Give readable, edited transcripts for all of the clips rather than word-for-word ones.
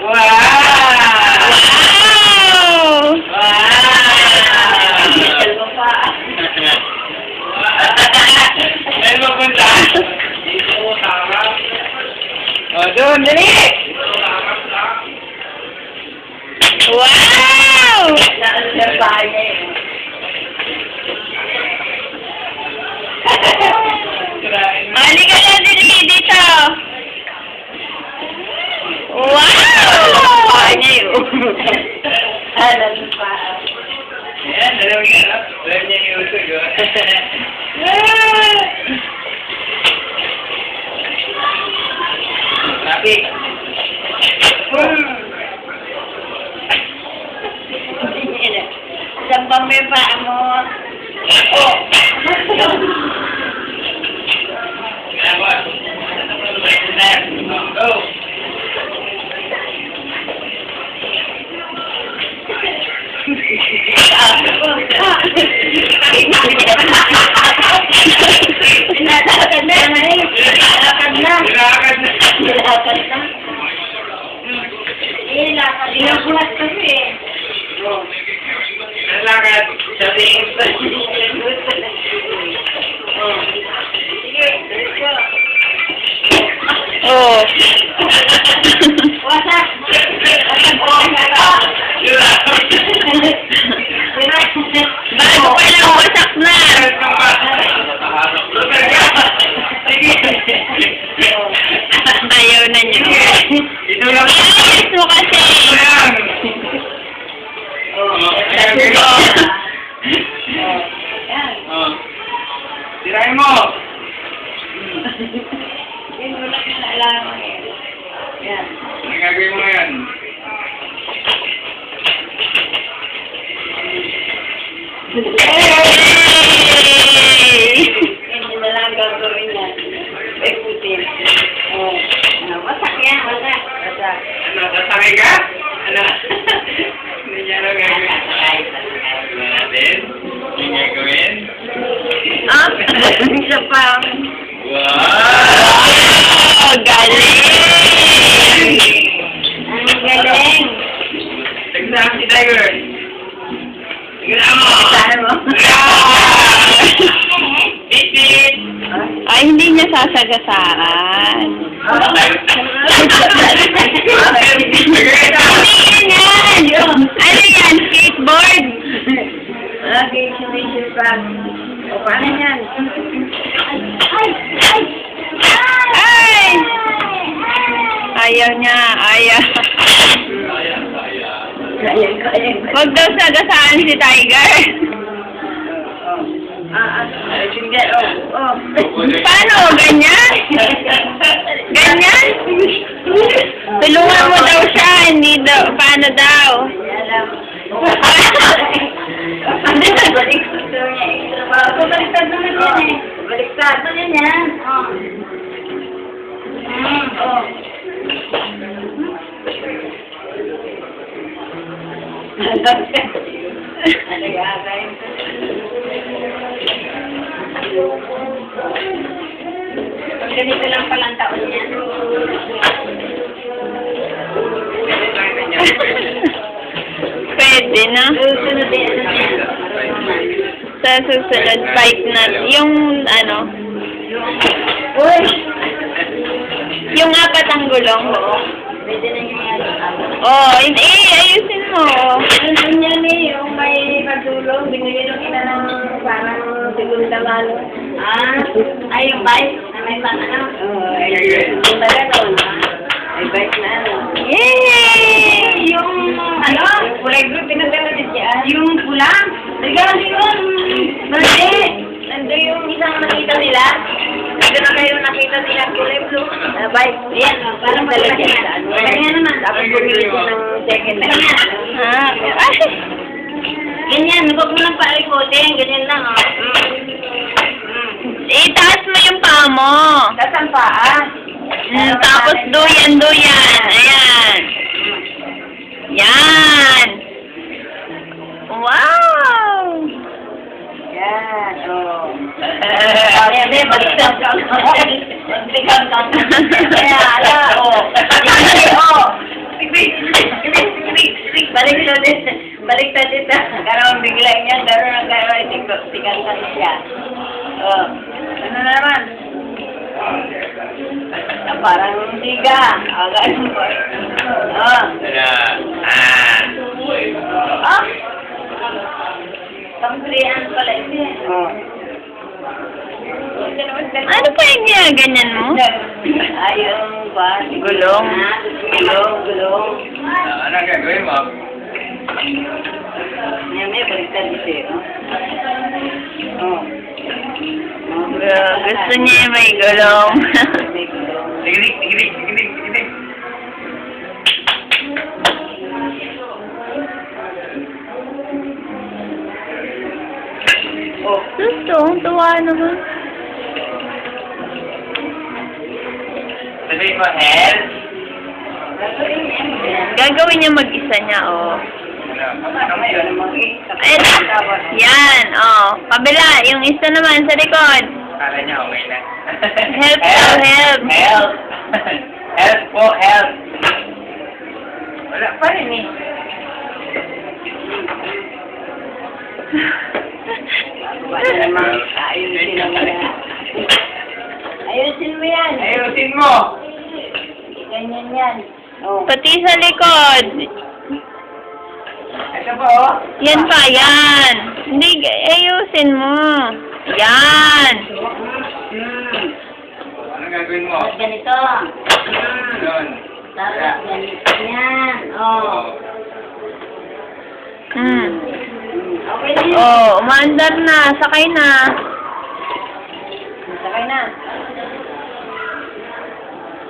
Wow! Saan mo punta? Dito mo tama. O, doon, dali! Wow! Halika na, dali, dito! Wow! Ayan, alam niya. Alam niya yung usog. Traffic. Sambang may paa mo. Oh! Go! Nilakad na. Nilakad na. Nilakad na. Nilakad na. Nilakad. Nilakad kasi eh. Nilakad. Sa tingin sa Sige, let's go. Oh. Wasak. Bago pa lang wasak na. Ayaw na niya. Ito lang. Ayos mo kasi. Tirahin mo! Yan, wala ka na alam. Yan. Ang gagawin mo yan? Hey! Hindi na lang gagawin yan. Ikutin. Oh. Wasak yan, wasak. Wasak. Ano, sasakay ka? Ano? Hindi niya lang gagawin. Ano natin? Hindi niya gawin? Ah, isa pa. Wow! Galing! Ang galing. Tignan si Tiger. Tignan mo! Saan mo? Titit! Ay, hindi niya sasagasaan. Ano yan? Ano yan? Skateboard? Okay, sumisiw pa. O, paano yan? Ay! Ayaw niya, ayaw. Huwag daw sagasaan si Tiger. Sige, oh. Paano? Ganyan? Ganyan? Tulungan mo daw siya, hindi daw. Paano daw? Baliktad naman yan eh. Baliktad na yan yan. Oh. Ano gagawin? Ganito lang palang taon yan. Pwede na. Susunod din ano yan. Sa susunod, fight na. Yung, ano, Uy! yung apat ang gulong. Pwede na yung ano. Oh, ayusin mo. Ano yan eh, yung may pagdulong, binigyan ng ina ng parang segundang ano. Ay yung bike na may ano. Yung talaga may bike na ano. Yay! Yung ano, kulay blue, pinagdala din siya. Yung pula, regalo yun. Nandun yung isang nakita nila. Nandun na kayo nakita nila kulay blue. Bike. Ayan, parang talaga siya. Kanya naman. Tapos bumili ko ng second hand. Ah, ay! Ganyan, huwag mo nang paikotin. Ganyan lang, oh. Itaas mo yung paa mo. Tapos ang paa. Tapos duyan. Ayan. Yan. Wow! Yan, oh. Kaya, may baliktad ka. Baliktad ka. Kaya, ala. Baliktad ito. Karoon biglang niya, karoon tinggal siya. Oh, ano naman? Parang tiga. Ganun po. Oh. Ah! Pangkulian pala ito eh. Oh. Ano pa yung ginaganyan mo? Ayun ba? Gulong. Gulong. Ano gagawin mo? Yan may baliktad ito eh. Oh. Gusto niya yung may gulong. May gulong. Tigilig. Oh. Gusto, tuwa naman. Sabihin mo, help. Gagawin niya mag-isa niya, oh. Ano ngayon? Ay, yan, oh. Kabila, yung isa naman sa likod. Kala niya okay na. Help daw, help. Help. Help po, help. Wala pa rin eh. Ayusin mo yan. Ayusin mo. Ganyan yan. Oh. Pati sa likod. Ito po, oh. Yan pa, yan. Hindi, ayusin mo. Yan. Ano gagawin mo? Ganito. Yun. Tapos ganito yan. Oh. Okay na yan. Oh, umaandar na. Sakay na. Sakay na.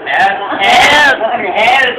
Help. Help. Help.